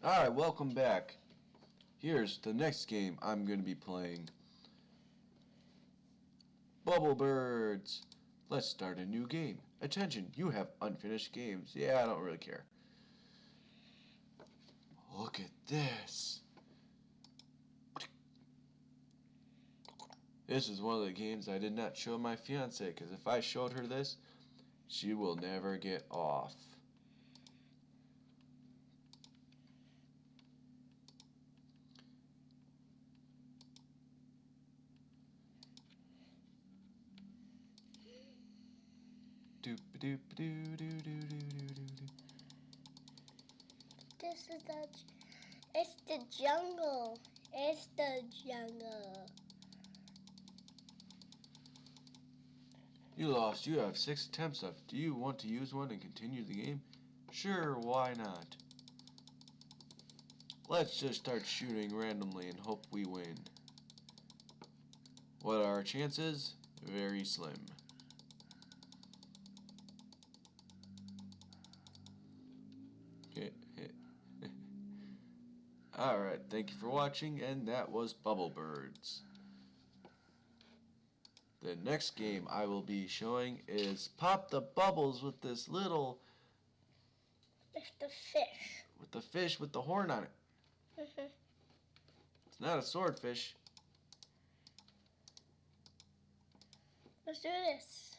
Alright, welcome back. Here's the next game I'm going to be playing. Bubble Birds. Let's start a new game. Attention, you have unfinished games. Yeah, I don't really care. Look at this. This is one of the games I did not show my fiance, because if I showed her this, she will never get off. This is it's the jungle. It's the jungle. You lost. You have 6 attempts left. Do you want to use one and continue the game? Sure, why not? Let's just start shooting randomly and hope we win. What are our chances? Very slim. Alright, thank you for watching, and that was Bubble Birds. The next game I will be showing is Pop the Bubbles with this little... It's the fish. With the fish with the horn on it. It's not a swordfish. Let's do this.